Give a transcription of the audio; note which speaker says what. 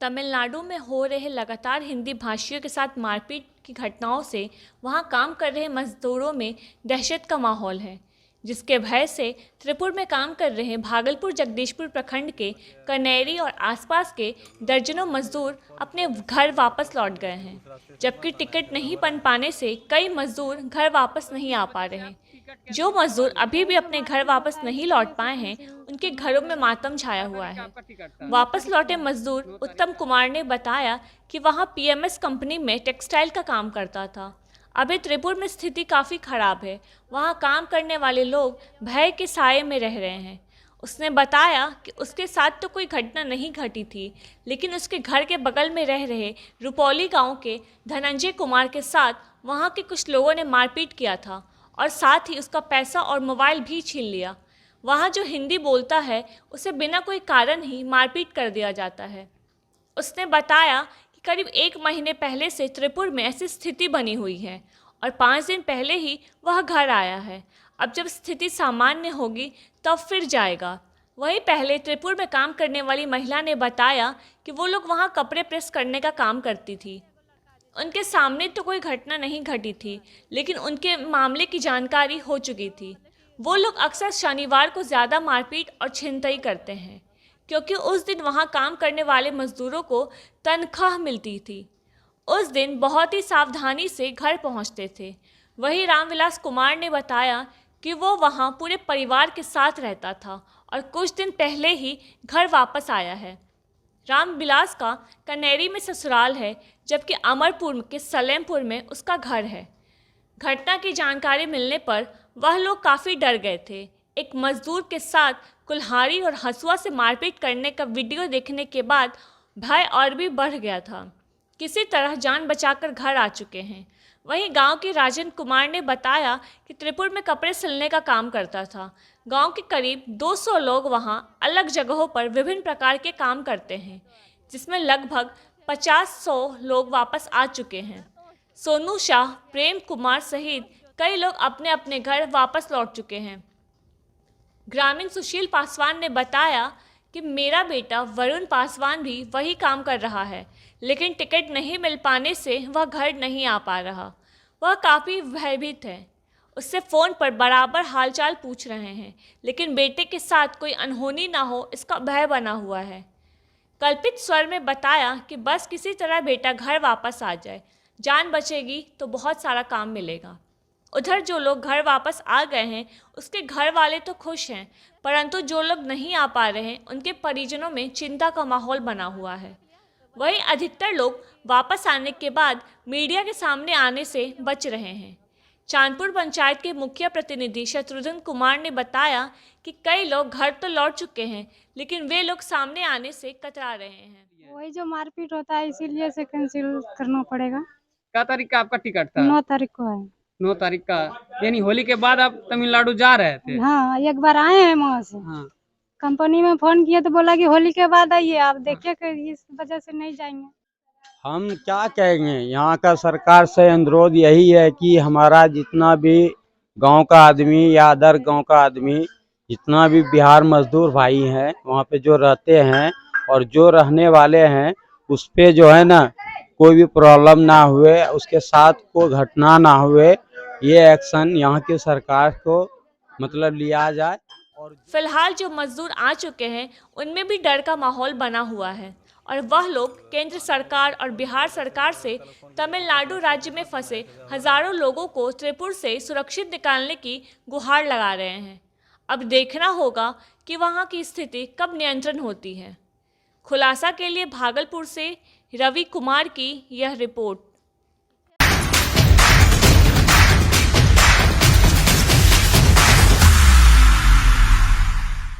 Speaker 1: तमिलनाडु में हो रहे लगातार हिंदी भाषियों के साथ मारपीट की घटनाओं से वहां काम कर रहे मजदूरों में दहशत का माहौल है, जिसके भय से त्रिपुर में काम कर रहे भागलपुर जगदीशपुर प्रखंड के कनेरी और आसपास के दर्जनों मजदूर अपने घर वापस लौट गए हैं, जबकि टिकट नहीं बन पाने से कई मजदूर घर वापस नहीं आ पा रहे हैं। जो मजदूर अभी भी अपने घर वापस नहीं लौट पाए हैं, उनके घरों में मातम छाया हुआ है। वापस लौटे मजदूर उत्तम कुमार ने बताया कि वहां पीएमएस कंपनी में टेक्सटाइल का काम करता था। अभी त्रिपुर में स्थिति काफ़ी खराब है, वहां काम करने वाले लोग भय के साए में रह रहे हैं। उसने बताया कि उसके साथ तो कोई घटना नहीं घटी थी, लेकिन उसके घर के बगल में रह रहे रुपौली गांव के धनंजय कुमार के साथ वहां के कुछ लोगों ने मारपीट किया था और साथ ही उसका पैसा और मोबाइल भी छीन लिया। वहाँ जो हिंदी बोलता है उसे बिना कोई कारण ही मारपीट कर दिया जाता है। उसने बताया कि करीब 1 महीने पहले से त्रिपुर में ऐसी स्थिति बनी हुई है और 5 दिन पहले ही वह घर आया है। अब जब स्थिति सामान्य होगी तब फिर जाएगा। वहीं पहले त्रिपुर में काम करने वाली महिला ने बताया कि वो लोग वहाँ कपड़े प्रेस करने का काम करती थी। उनके सामने तो कोई घटना नहीं घटी थी, लेकिन उनके मामले की जानकारी हो चुकी थी। वो लोग अक्सर शनिवार को ज़्यादा मारपीट और छिनतई करते हैं, क्योंकि उस दिन वहाँ काम करने वाले मजदूरों को तनख्वाह मिलती थी। उस दिन बहुत ही सावधानी से घर पहुँचते थे। वहीं रामविलास कुमार ने बताया कि वो वहाँ पूरे परिवार के साथ रहता था और कुछ दिन पहले ही घर वापस आया है। रामविलास का कनेरी में ससुराल है, जबकि अमरपुर के सलेमपुर में उसका घर है। घटना की जानकारी मिलने पर वह लोग काफ़ी डर गए थे। एक मजदूर के साथ कुल्हाड़ी और हंसुआ से मारपीट करने का वीडियो देखने के बाद भय और भी बढ़ गया था। किसी तरह जान बचाकर घर आ चुके हैं। वहीं गांव के राजन कुमार ने बताया कि त्रिपुर में कपड़े सिलने का काम करता था। गांव के करीब 200 लोग वहां अलग जगहों पर विभिन्न प्रकार के काम करते हैं, जिसमें लगभग 50-100 लोग वापस आ चुके हैं। सोनू शाह, प्रेम कुमार सहित कई लोग अपने अपने घर वापस लौट चुके हैं। ग्रामीण सुशील पासवान ने बताया कि मेरा बेटा वरुण पासवान भी वही काम कर रहा है, लेकिन टिकट नहीं मिल पाने से वह घर नहीं आ पा रहा। वह काफ़ी भयभीत है। उससे फ़ोन पर बराबर हालचाल पूछ रहे हैं, लेकिन बेटे के साथ कोई अनहोनी ना हो इसका भय बना हुआ है। कल्पित स्वर में बताया कि बस किसी तरह बेटा घर वापस आ जाए, जान बचेगी तो बहुत सारा काम मिलेगा। उधर जो लोग घर वापस आ गए हैं उसके घर वाले तो खुश हैं, परंतु जो लोग नहीं आ पा रहे हैं उनके परिजनों में चिंता का माहौल बना हुआ है। वहीं अधिकतर लोग वापस आने के बाद मीडिया के सामने आने से बच रहे हैं। चांदपुर पंचायत के मुखिया प्रतिनिधि शत्रुघ्न कुमार ने बताया कि कई लोग घर तो लौट चुके हैं, लेकिन वे लोग सामने आने से कतरा रहे हैं।
Speaker 2: वही जो मारपीट होता है इसीलिए से कैंसिल करना पड़ेगा।
Speaker 3: क्या तारीख का आपका टिकट था?
Speaker 2: 9 तारीख को है।
Speaker 3: 9 तारीख का, यानी होली के बाद आप तमिलनाडु जा रहे थे?
Speaker 2: हाँ, एक बार आए हैं वहाँ से।
Speaker 3: हाँ।
Speaker 2: कंपनी में फोन किया तो बोला कि होली के बाद आइए। आप देखिए कि इस वजह से नहीं जाएंगे।
Speaker 4: हम क्या कहेंगे, यहाँ का सरकार से अनुरोध यही है कि हमारा जितना भी गांव का आदमी या अदर गांव का आदमी, जितना भी बिहार मजदूर भाई हैं वहाँ पे जो रहते हैं और जो रहने वाले हैं, उस पे जो है ना कोई भी प्रॉब्लम ना हुए, उसके साथ कोई घटना ना हुए, ये एक्शन यहाँ की सरकार को मतलब लिया जाए। और
Speaker 1: फिलहाल जो मजदूर आ चुके हैं उनमें भी डर का माहौल बना हुआ है और वह लोग केंद्र सरकार और बिहार सरकार से तमिलनाडु राज्य में फंसे हजारों लोगों को त्रिपुर से सुरक्षित निकालने की गुहार लगा रहे हैं। अब देखना होगा कि वहां की स्थिति कब नियंत्रण होती है। खुलासा के लिए भागलपुर से रवि कुमार की यह रिपोर्ट।